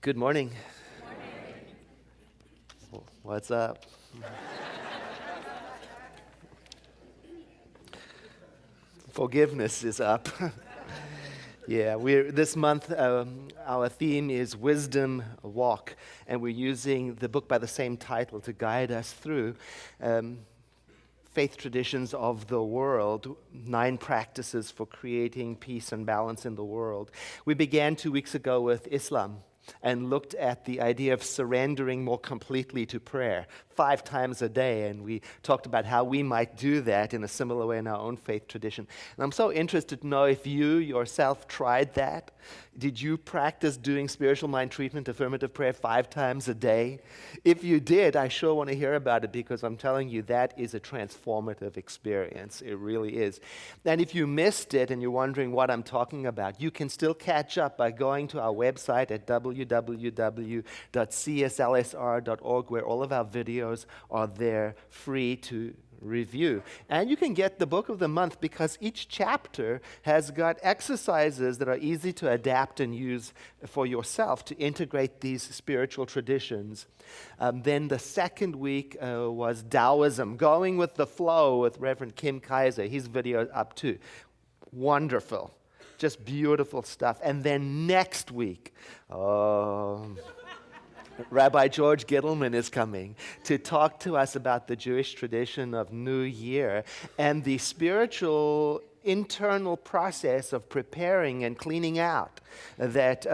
Good morning. What's up? Forgiveness is up. Yeah, this month our theme is Wisdom Walk, and we're using the book by the same title to guide us through faith traditions of the world, 9 practices for creating peace and balance in the world. We began 2 weeks ago with Islam and looked at the idea of surrendering more completely to prayer 5 times a day, and we talked about how we might do that in a similar way in our own faith tradition. And I'm so interested to know if you yourself tried that. Did you practice doing spiritual mind treatment, affirmative prayer 5 times a day? If you did, I sure want to hear about it, because I'm telling you, that is a transformative experience. It really is. And if you missed it and you're wondering what I'm talking about, you can still catch up by going to our website at www.cslsr.org, where all of our videos are there free to review. And you can get the book of the month, because each chapter has got exercises that are easy to adapt and use for yourself to integrate these spiritual traditions. Then the second week was Taoism, going with the flow, with Reverend Kim Kaiser. His video is up too. Wonderful. Just beautiful stuff. And then next week, Rabbi George Gittleman is coming to talk to us about the Jewish tradition of New Year and the spiritual internal process of preparing and cleaning out that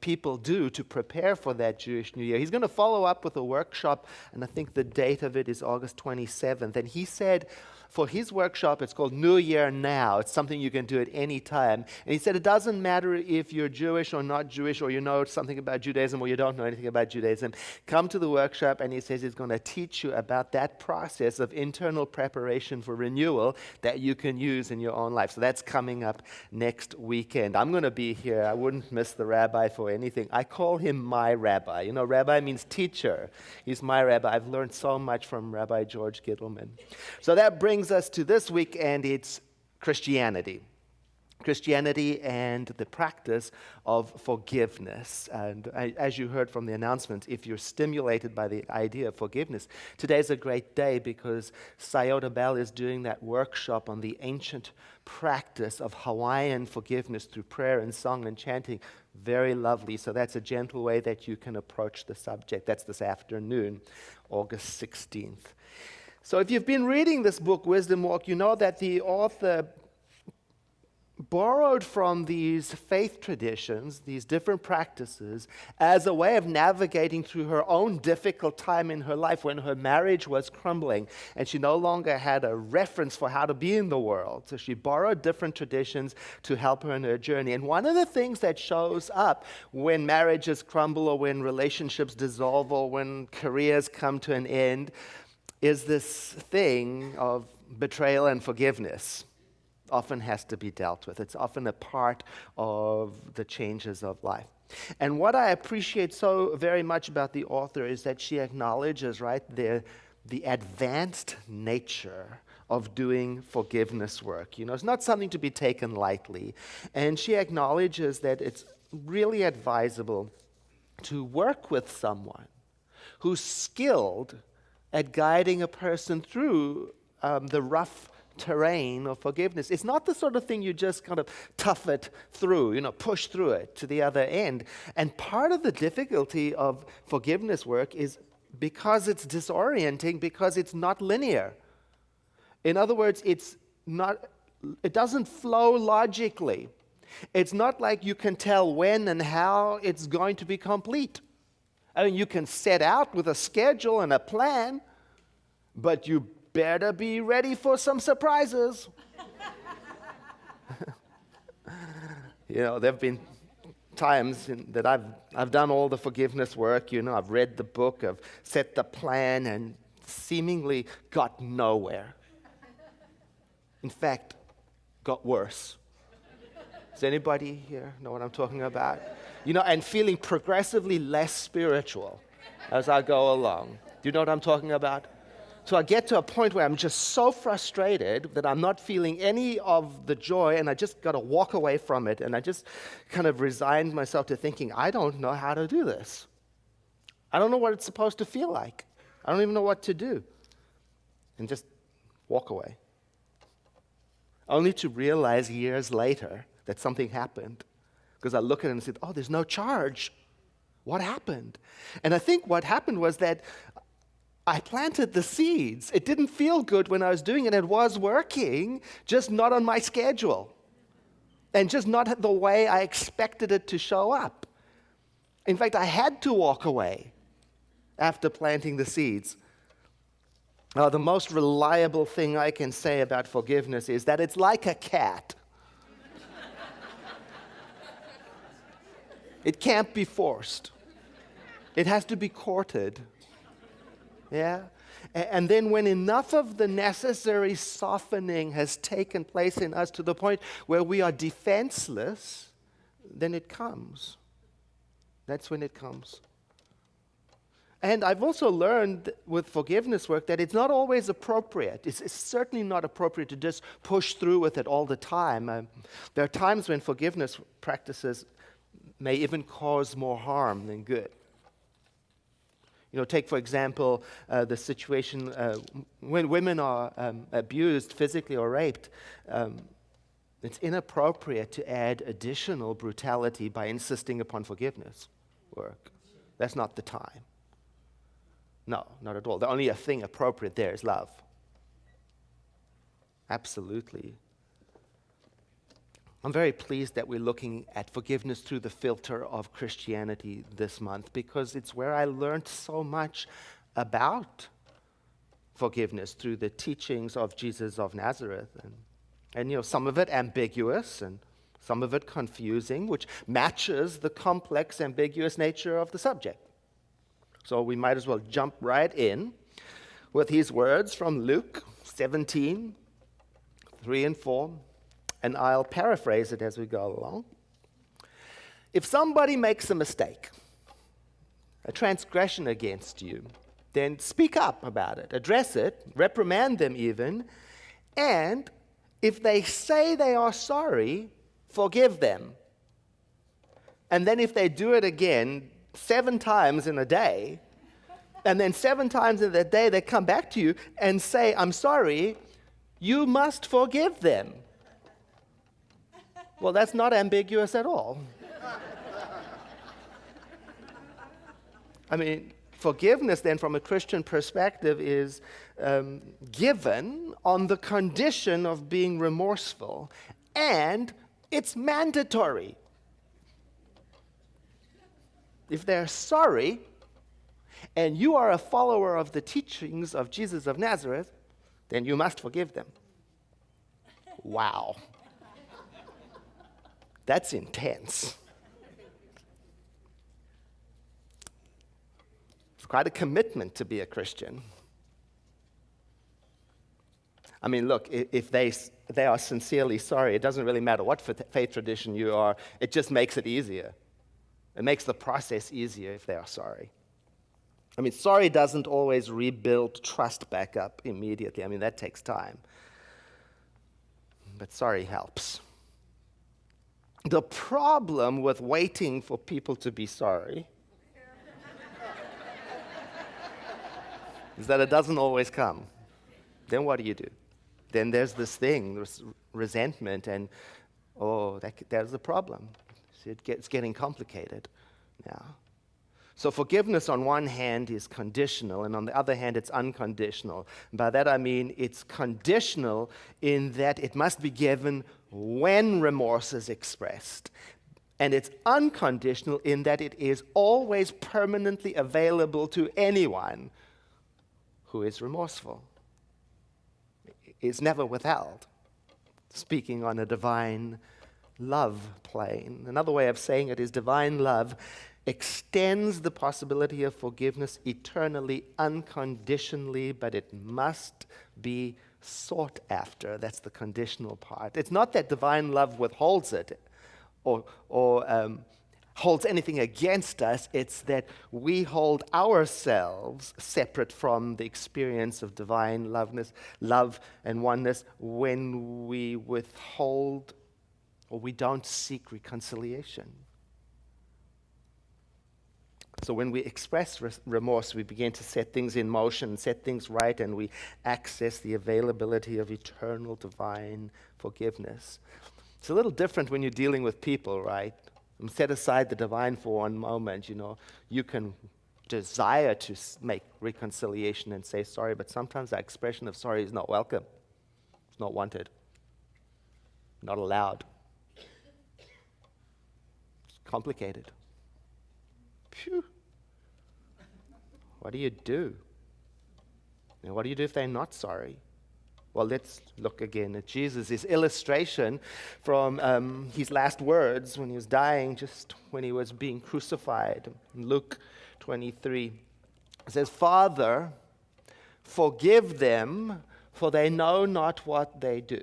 people do to prepare for that Jewish New Year. He's going to follow up with a workshop, and I think the date of it is August 27th. And he said, for his workshop, it's called New Year Now. It's something you can do at any time. And he said it doesn't matter if you're Jewish or not Jewish, or you know something about Judaism or you don't know anything about Judaism. Come to the workshop, and he says he's going to teach you about that process of internal preparation for renewal that you can use in your own life. So that's coming up next weekend. I'm going to be here. I wouldn't miss the rabbi for anything. I call him my rabbi. You know, rabbi means teacher. He's my rabbi. I've learned so much from Rabbi George Gittleman. So that brings us to this week, and it's Christianity. Christianity and the practice of forgiveness. And as you heard from the announcement, if you're stimulated by the idea of forgiveness, today's a great day, because Sayota Bell is doing that workshop on the ancient practice of Hawaiian forgiveness through prayer and song and chanting. Very lovely. So that's a gentle way that you can approach the subject. That's this afternoon, August 16th. So if you've been reading this book, Wisdom Walk, you know that the author borrowed from these faith traditions, these different practices, as a way of navigating through her own difficult time in her life when her marriage was crumbling and she no longer had a reference for how to be in the world. So she borrowed different traditions to help her in her journey. And one of the things that shows up when marriages crumble, or when relationships dissolve, or when careers come to an end, is this thing of betrayal and forgiveness. Often has to be dealt with. It's often a part of the changes of life. And what I appreciate so very much about the author is that she acknowledges, right, the advanced nature of doing forgiveness work. You know, it's not something to be taken lightly. And she acknowledges that it's really advisable to work with someone who's skilled at guiding a person through the rough terrain of forgiveness. It's not the sort of thing you just kind of tough it through, push through it to the other end. And part of the difficulty of forgiveness work is because it's disorienting, because it's not linear. In other words, it doesn't flow logically. It's not like you can tell when and how it's going to be complete. I mean, you can set out with a schedule and a plan, but you better be ready for some surprises. There have been times that I've done all the forgiveness work. I've read the book, I've set the plan, and seemingly got nowhere. In fact, got worse. Does anybody here know what I'm talking about? And feeling progressively less spiritual as I go along. Do you know what I'm talking about? So I get to a point where I'm just so frustrated that I'm not feeling any of the joy, and I just got to walk away from it. And I just kind of resigned myself to thinking, I don't know how to do this. I don't know what it's supposed to feel like. I don't even know what to do. And just walk away. Only to realize years later that something happened. Because I look at it and said, oh, there's no charge. What happened? And I think what happened was that I planted the seeds. It didn't feel good when I was doing it. It was working, just not on my schedule. And just not the way I expected it to show up. In fact, I had to walk away after planting the seeds. The most reliable thing I can say about forgiveness is that it's like a cat. It can't be forced. It has to be courted. Yeah? And then when enough of the necessary softening has taken place in us to the point where we are defenseless, then it comes. That's when it comes. And I've also learned with forgiveness work that it's not always appropriate. It's certainly not appropriate to just push through with it all the time. There are times when forgiveness practices may even cause more harm than good. Take, for example, the situation when women are abused physically or raped. It's inappropriate to add additional brutality by insisting upon forgiveness work. That's not the time. No, not at all. The only thing appropriate there is love. Absolutely. I'm very pleased that we're looking at forgiveness through the filter of Christianity this month, because it's where I learned so much about forgiveness through the teachings of Jesus of Nazareth. And some of it ambiguous and some of it confusing, which matches the complex, ambiguous nature of the subject. So we might as well jump right in with these words from Luke 17, 3 and 4. And I'll paraphrase it as we go along. If somebody makes a mistake, a transgression against you, then speak up about it, address it, reprimand them even, and if they say they are sorry, forgive them. And then if they do it again 7 times in a day, and then 7 times in the day they come back to you and say, I'm sorry, you must forgive them. Well, that's not ambiguous at all. I mean, forgiveness then from a Christian perspective is given on the condition of being remorseful, and it's mandatory. If they're sorry, and you are a follower of the teachings of Jesus of Nazareth, then you must forgive them. Wow. That's intense. It's quite a commitment to be a Christian. I mean, look, if they are sincerely sorry, it doesn't really matter what faith tradition you are, it just makes it easier. It makes the process easier if they are sorry. I mean, sorry doesn't always rebuild trust back up immediately. I mean, that takes time. But sorry helps. The problem with waiting for people to be sorry is that it doesn't always come. Then what do? Then there's this thing, this resentment, and there's the problem. See, it's getting complicated now. So forgiveness on one hand is conditional, and on the other hand it's unconditional. By that I mean it's conditional in that it must be given when remorse is expressed. And it's unconditional in that it is always permanently available to anyone who is remorseful. It's never withheld. Speaking on a divine love plane. Another way of saying it is divine love extends the possibility of forgiveness eternally, unconditionally, but it must be sought after. That's the conditional part. It's not that divine love withholds it or holds anything against us. It's that we hold ourselves separate from the experience of divine love and oneness when we withhold or we don't seek reconciliation. So when we express remorse, we begin to set things in motion, set things right, and we access the availability of eternal divine forgiveness. It's a little different when you're dealing with people, right? Set aside the divine for one moment. You can desire to make reconciliation and say sorry, but sometimes that expression of sorry is not welcome. It's not wanted. Not allowed. It's complicated. Phew. What do you do? And what do you do if they're not sorry? Well, let's look again at Jesus' illustration from his last words when he was dying, just when he was being crucified. In Luke 23, it says, "Father, forgive them, for they know not what they do."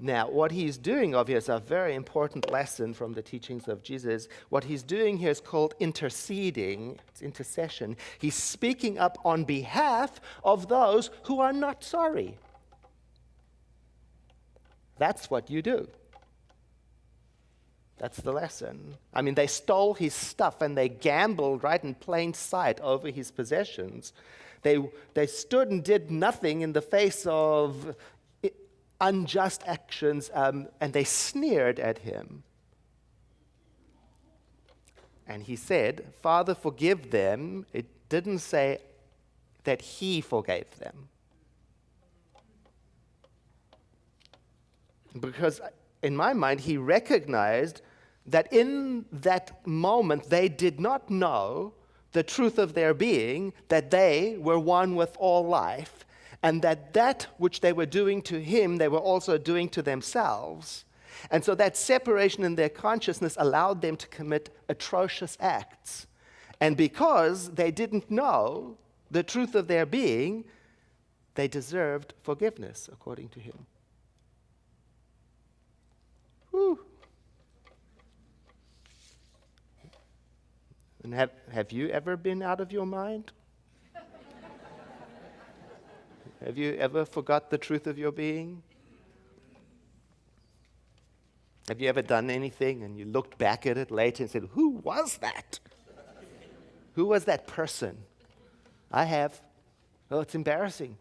Now, what he's doing, obviously, is a very important lesson from the teachings of Jesus. What he's doing here is called interceding. It's intercession. He's speaking up on behalf of those who are not sorry. That's what you do. That's the lesson. I mean, they stole his stuff and they gambled right in plain sight over his possessions. They stood and did nothing in the face of unjust actions, and they sneered at him. And he said, "Father, forgive them." It didn't say that he forgave them. Because in my mind, he recognized that in that moment, they did not know the truth of their being, that they were one with all life, and that which they were doing to him, they were also doing to themselves. And so that separation in their consciousness allowed them to commit atrocious acts. And because they didn't know the truth of their being, they deserved forgiveness, according to him. Whew. And have you ever been out of your mind? Have you ever forgot the truth of your being? Have you ever done anything and you looked back at it later and said, "Who was that? Who was that person?" I have. Oh, it's embarrassing.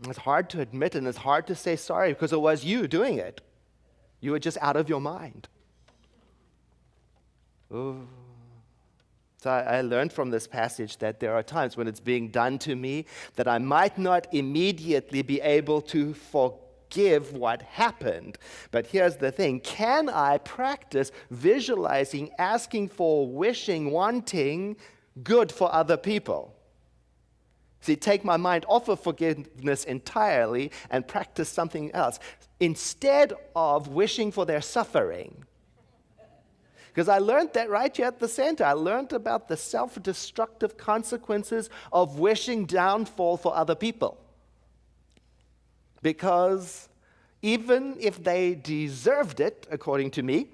It's hard to admit and it's hard to say sorry because it was you doing it. You were just out of your mind. Oh. So I learned from this passage that there are times when it's being done to me that I might not immediately be able to forgive what happened. But here's the thing. Can I practice visualizing, asking for, wishing, wanting good for other people? See, take my mind off of forgiveness entirely and practice something else. Instead of wishing for their suffering. Because I learned that right here at the center. I learned about the self-destructive consequences of wishing downfall for other people. Because even if they deserved it, according to me,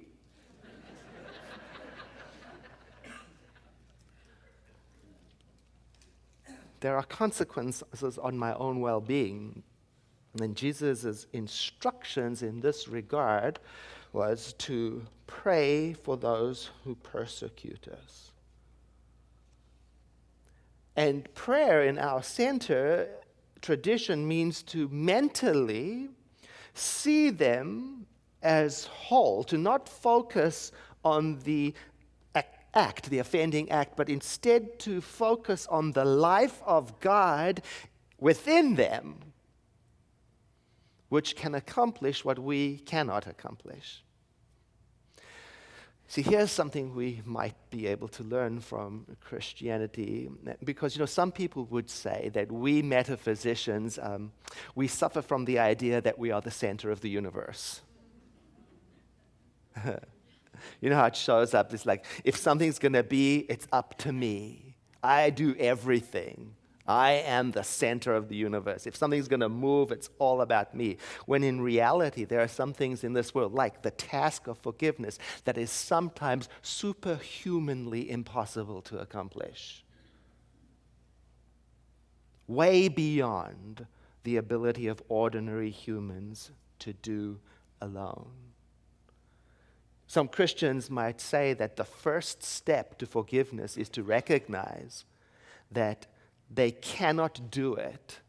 there are consequences on my own well-being. And Jesus' instructions in this regard was to pray for those who persecute us. And prayer in our center tradition means to mentally see them as whole, to not focus on the act, the offending act, but instead to focus on the life of God within them, which can accomplish what we cannot accomplish. See, here's something we might be able to learn from Christianity, because, some people would say that we metaphysicians, we suffer from the idea that we are the center of the universe. You know how it shows up? It's like, if something's going to be, it's up to me. I do everything. I am the center of the universe. If something's going to move, it's all about me. When in reality, there are some things in this world, like the task of forgiveness, that is sometimes superhumanly impossible to accomplish. Way beyond the ability of ordinary humans to do alone. Some Christians might say that the first step to forgiveness is to recognize that they cannot do it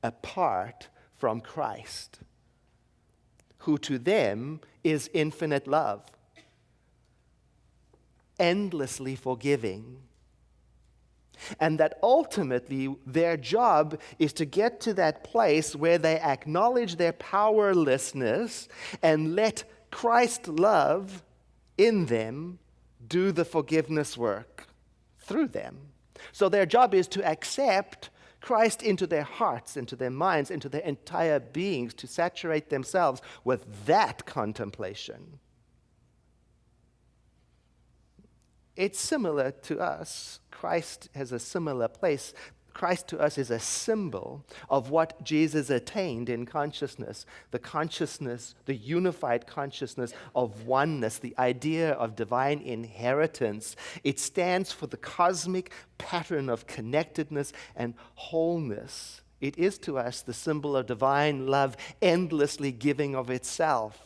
apart from Christ, who to them is infinite love, endlessly forgiving, and that ultimately their job is to get to that place where they acknowledge their powerlessness and let Christ's love in them do the forgiveness work through them. So their job is to accept Christ into their hearts, into their minds, into their entire beings, to saturate themselves with that contemplation. It's similar to us. Christ has a similar place. Christ to us is a symbol of what Jesus attained in consciousness, the unified consciousness of oneness, the idea of divine inheritance. It stands for the cosmic pattern of connectedness and wholeness. It is to us the symbol of divine love endlessly giving of itself.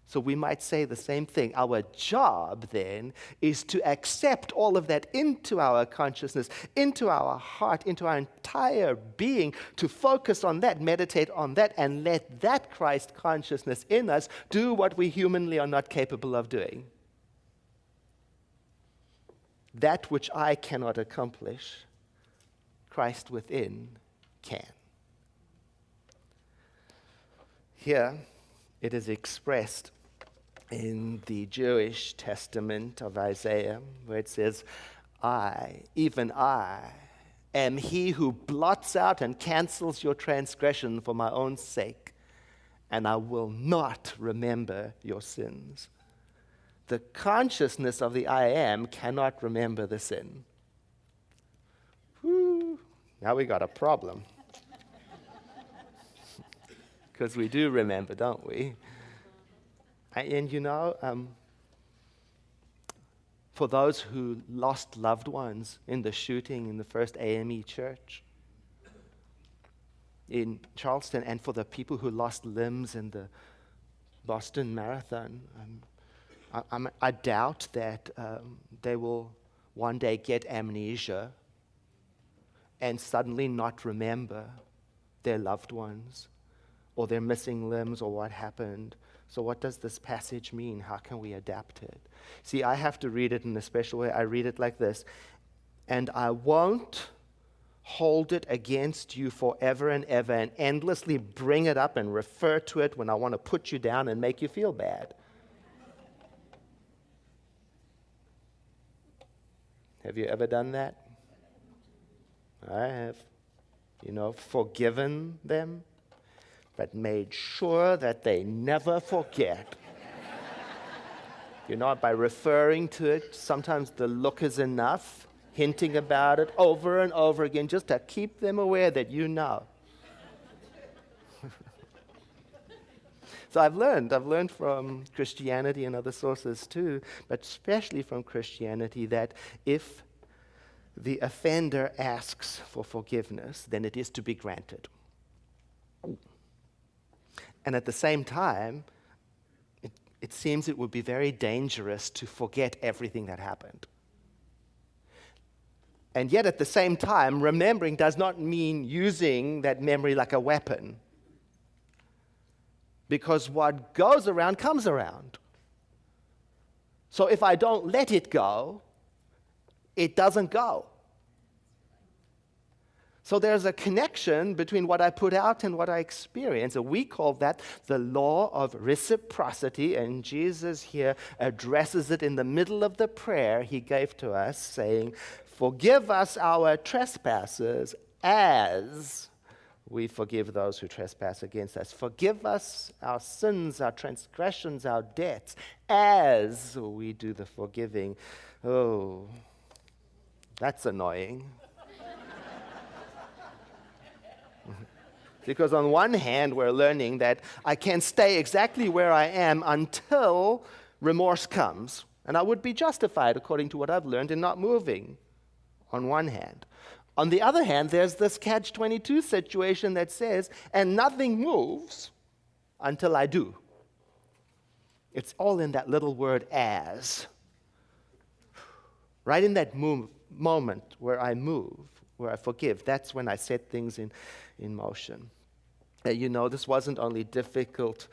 So we might say the same thing. Our job then is to accept all of that into our consciousness, into our heart, into our entire being, to focus on that, meditate on that, and let that Christ consciousness in us do what we humanly are not capable of doing. That which I cannot accomplish, Christ within can. Here it is expressed in the Jewish Testament of Isaiah, where it says, I, even I, am he who blots out and cancels your transgression for my own sake, and I will not remember your sins. The consciousness of the I am cannot remember the sin. Whew, now we got a problem. Because we do remember, don't we? And you know, for those who lost loved ones in the shooting in the first AME church in Charleston, and for the people who lost limbs in the Boston Marathon, I doubt that they will one day get amnesia and suddenly not remember their loved ones or their missing limbs or what happened. So what does this passage mean? How can we adapt it? See, I have to read it in a special way. I read it like this. And I won't hold it against you forever and ever and endlessly bring it up and refer to it when I want to put you down and make you feel bad. Have you ever done that? I have. You know, forgiven them, but made sure that they never forget. You know, by referring to it, sometimes the look is enough, hinting about it over and over again, just to keep them aware that you know. So I've learned from Christianity and other sources too, but especially from Christianity, that if the offender asks for forgiveness, then it is to be granted. And at the same time, it seems it would be very dangerous to forget everything that happened. And yet at the same time, remembering does not mean using that memory like a weapon. Because what goes around comes around. So if I don't let it go, it doesn't go. So there's a connection between what I put out and what I experience. And we call that the law of reciprocity. And Jesus here addresses it in the middle of the prayer he gave to us, saying, forgive us our trespasses as we forgive those who trespass against us. Forgive us our sins, our transgressions, our debts, as we do the forgiving. Oh, that's annoying. Because on one hand, we're learning that I can stay exactly where I am until remorse comes. And I would be justified, according to what I've learned, in not moving, on one hand. On the other hand, there's this catch-22 situation that says, and nothing moves until I do. It's all in that little word as. Right in that moment where I move, where I forgive, that's when I set things in motion. This wasn't only difficult,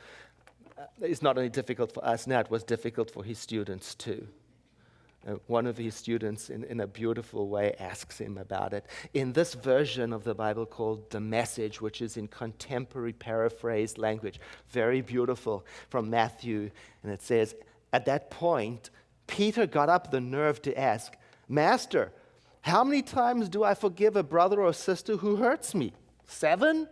it's not only difficult for us now, it was difficult for his students too. One of his students, in a beautiful way, asks him about it. In this version of the Bible called The Message, which is in contemporary paraphrased language, very beautiful, from Matthew, and it says, at that point, Peter got up the nerve to ask, "Master, how many times do I forgive a brother or sister who hurts me? 7?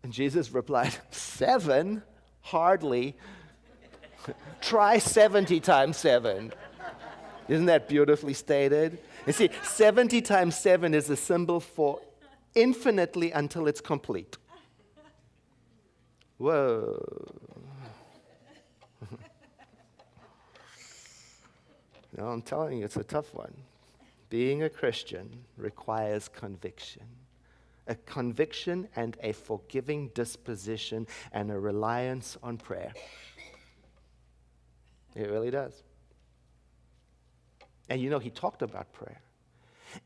And Jesus replied, 7? Hardly. Try 70 times 7. Isn't that beautifully stated? You see, 70 times 7 is a symbol for infinitely until it's complete. Whoa. No, I'm telling you, it's a tough one. Being a Christian requires conviction. A conviction and a forgiving disposition and a reliance on prayer. It really does. And he talked about prayer.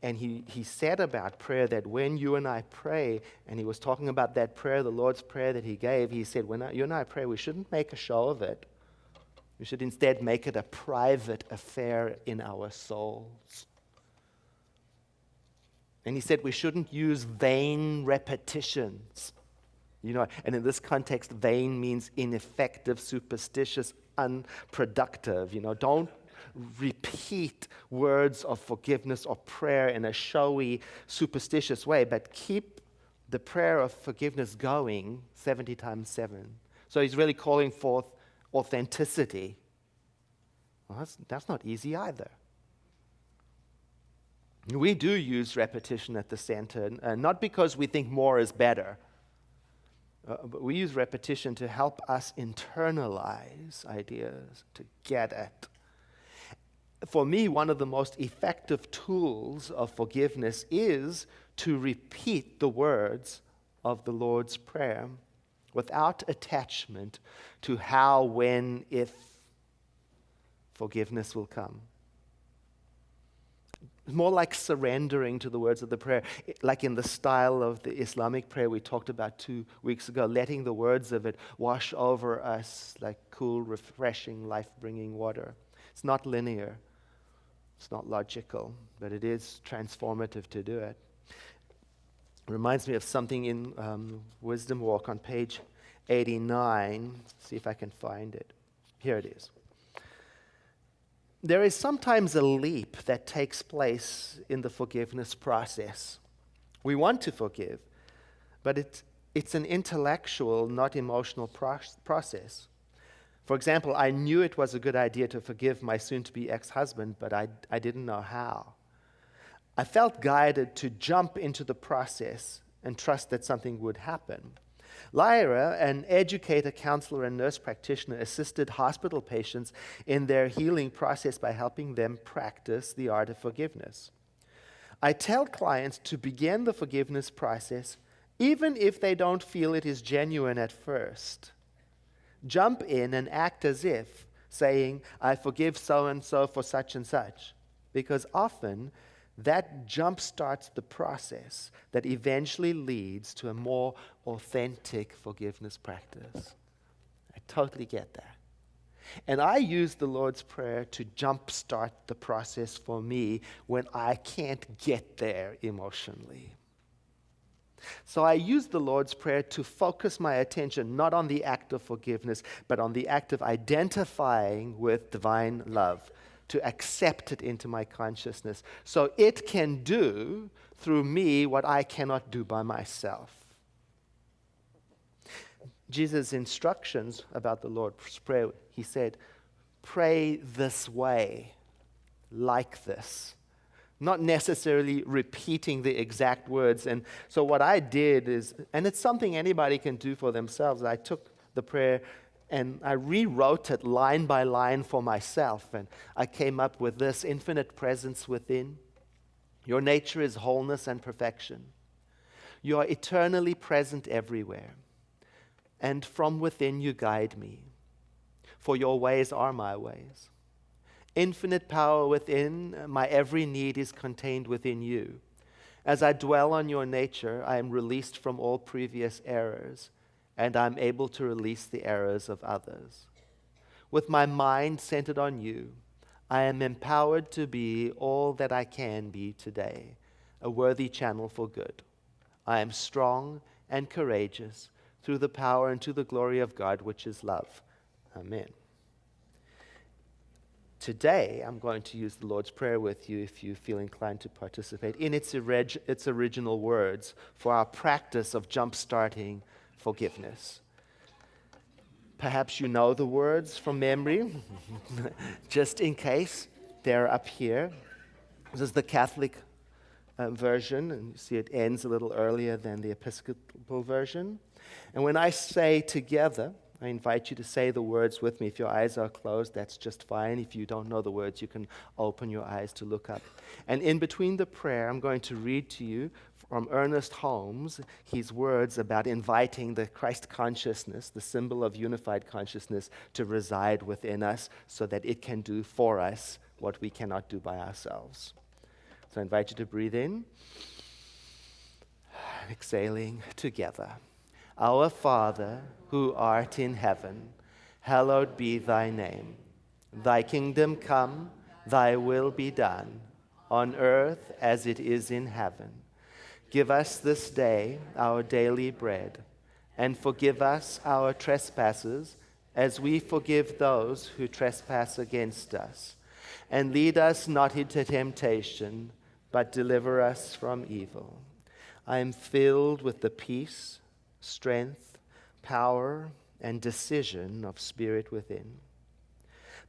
And he said about prayer that when you and I pray, and he was talking about that prayer, the Lord's Prayer that he gave, he said, when you and I pray, we shouldn't make a show of it. We should instead make it a private affair in our souls. And he said we shouldn't use vain repetitions. And in this context, vain means ineffective, superstitious, unproductive. Don't repeat words of forgiveness or prayer in a showy, superstitious way, but keep the prayer of forgiveness going 70 times 7. So he's really calling forth authenticity. Well, that's not easy either. We do use repetition at the center, not because we think more is better, but we use repetition to help us internalize ideas, to get it. For me, one of the most effective tools of forgiveness is to repeat the words of the Lord's Prayer without attachment to how, when, if forgiveness will come. It's more like surrendering to the words of the prayer, like in the style of the Islamic prayer we talked about 2 weeks ago, letting the words of it wash over us like cool, refreshing, life-bringing water. It's not linear. It's not logical, but it is transformative to do it. It reminds me of something in Wisdom Walk on page 89. See if I can find it. Here it is. There is sometimes a leap that takes place in the forgiveness process. We want to forgive, but it's an intellectual, not emotional process. For example, I knew it was a good idea to forgive my soon-to-be ex-husband, but I didn't know how. I felt guided to jump into the process and trust that something would happen. Lyra, an educator, counselor, and nurse practitioner, assisted hospital patients in their healing process by helping them practice the art of forgiveness. I tell clients to begin the forgiveness process even if they don't feel it is genuine at first. Jump in and act as if, saying, "I forgive so-and-so for such and such," because often that jump starts the process that eventually leads to a more authentic forgiveness practice. I totally get that. And I use the Lord's Prayer to jumpstart the process for me when I can't get there emotionally. So I use the Lord's Prayer to focus my attention not on the act of forgiveness, but on the act of identifying with divine love, to accept it into my consciousness, so it can do through me what I cannot do by myself. Jesus' instructions about the Lord's Prayer, he said, pray this way, like this. not necessarily repeating the exact words. And so what I did is, and it's something anybody can do for themselves, I took the prayer and I rewrote it line by line for myself. And I came up with this: infinite presence within. Your nature is wholeness and perfection. You are eternally present everywhere. And from within you guide me, for your ways are my ways. Infinite power within, my every need is contained within you. As I dwell on your nature, I am released from all previous errors, and I'm able to release the errors of others. With my mind centered on you, I am empowered to be all that I can be today, a worthy channel for good. I am strong and courageous through the power and to the glory of God, which is love. Amen. Today, I'm going to use the Lord's Prayer with you if you feel inclined to participate in its original words for our practice of jump-starting forgiveness. Perhaps you know the words from memory. Just in case, they're up here. This is the Catholic version, and you see it ends a little earlier than the Episcopal version. And when I say together, I invite you to say the words with me. If your eyes are closed, that's just fine. If you don't know the words, you can open your eyes to look up. And in between the prayer, I'm going to read to you from Ernest Holmes his words about inviting the Christ consciousness, the symbol of unified consciousness, to reside within us so that it can do for us what we cannot do by ourselves. So I invite you to breathe in, exhaling together. Our Father, who art in heaven, hallowed be thy name. Thy kingdom come, thy will be done, on earth as it is in heaven. Give us this day our daily bread, and forgive us our trespasses, as we forgive those who trespass against us. And lead us not into temptation, but deliver us from evil. I am filled with the peace, strength, power, and decision of Spirit within.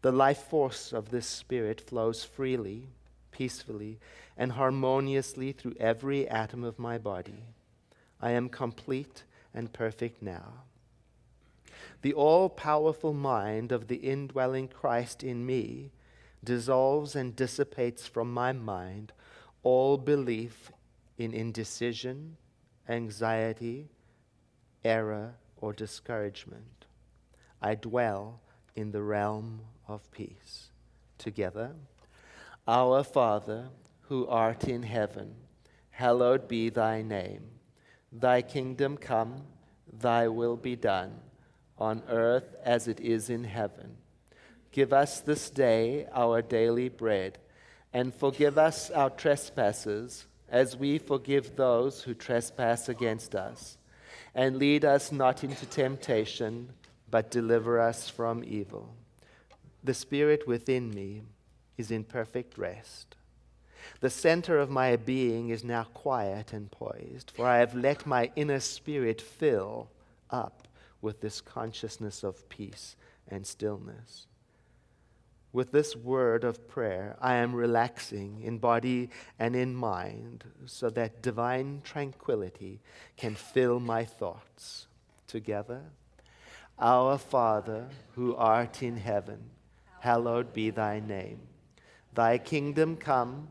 The life force of this Spirit flows freely, peacefully, and harmoniously through every atom of my body. I am complete and perfect now. The all-powerful mind of the indwelling Christ in me dissolves and dissipates from my mind all belief in indecision, anxiety, error, or discouragement. I dwell in the realm of peace. Together, our Father, who art in heaven, hallowed be thy name. Thy kingdom come, thy will be done, on earth as it is in heaven. Give us this day our daily bread, and forgive us our trespasses, as we forgive those who trespass against us. And lead us not into temptation, but deliver us from evil. The Spirit within me is in perfect rest. The center of my being is now quiet and poised, for I have let my inner spirit fill up with this consciousness of peace and stillness. With this word of prayer, I am relaxing in body and in mind so that divine tranquility can fill my thoughts. Together, our Father, who art in heaven, hallowed be thy name. Thy kingdom come,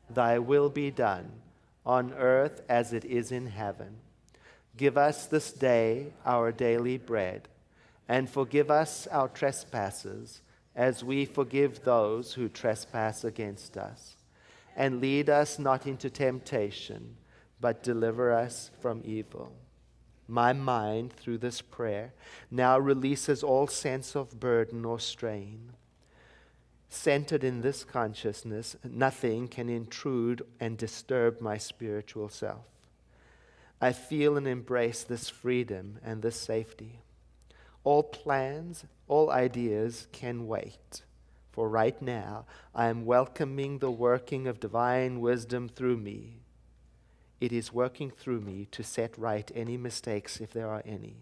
thy will be done, on earth as it is in heaven. Give us this day our daily bread, and forgive us our trespasses, as we forgive those who trespass against us. And lead us not into temptation, but deliver us from evil. My mind, through this prayer, now releases all sense of burden or strain. Centered in this consciousness, nothing can intrude and disturb my spiritual self. I feel and embrace this freedom and this safety. All plans, all ideas can wait, for right now I am welcoming the working of divine wisdom through me. It is working through me to set right any mistakes if there are any.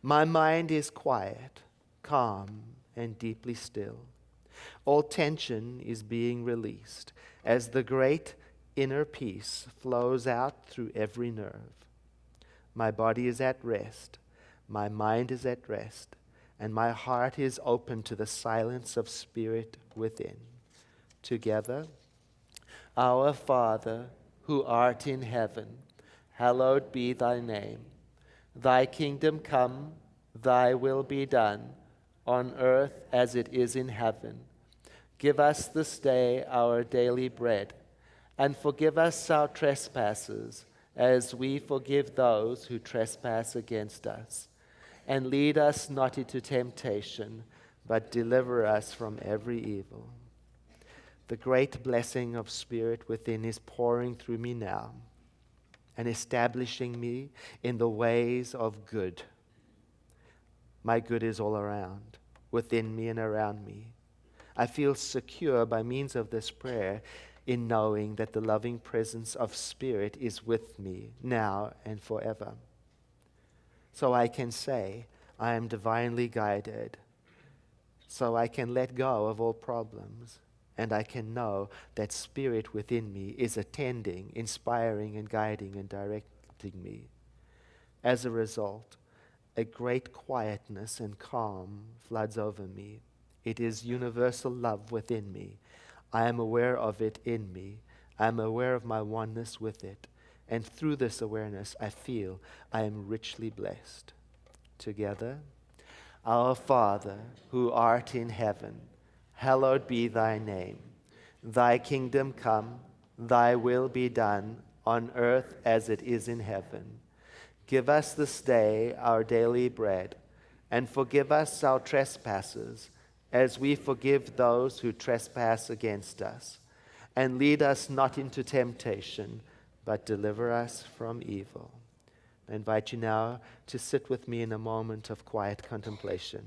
My mind is quiet, calm, and deeply still. All tension is being released as the great inner peace flows out through every nerve. My body is at rest, my mind is at rest, and my heart is open to the silence of spirit within. Together, Our Father, who art in heaven, hallowed be thy name. Thy kingdom come, thy will be done, on earth as it is in heaven. Give us this day our daily bread, and forgive us our trespasses, as we forgive those who trespass against us. And lead us not into temptation, but deliver us from every evil. The great blessing of Spirit within is pouring through me now and establishing me in the ways of good. My good is all around, within me and around me. I feel secure by means of this prayer in knowing that the loving presence of Spirit is with me now and forever. So I can say, I am divinely guided. So I can let go of all problems. And I can know that Spirit within me is attending, inspiring, and guiding and directing me. As a result, a great quietness and calm floods over me. It is universal love within me. I am aware of it in me. I am aware of my oneness with it. And through this awareness, I feel I am richly blessed. Together, Our Father, who art in heaven, hallowed be thy name. Thy kingdom come, thy will be done, on earth as it is in heaven. Give us this day our daily bread, and forgive us our trespasses, as we forgive those who trespass against us. And lead us not into temptation, but deliver us from evil. I invite you now to sit with me in a moment of quiet contemplation.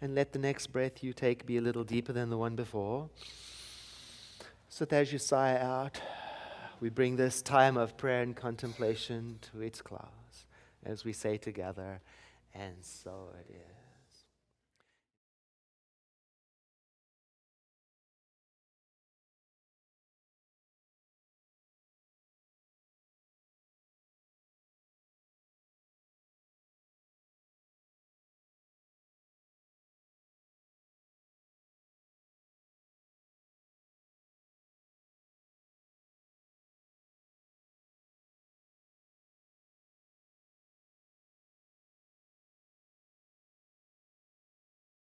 And let the next breath you take be a little deeper than the one before. So that as you sigh out, we bring this time of prayer and contemplation to its close as we say together, and so it is.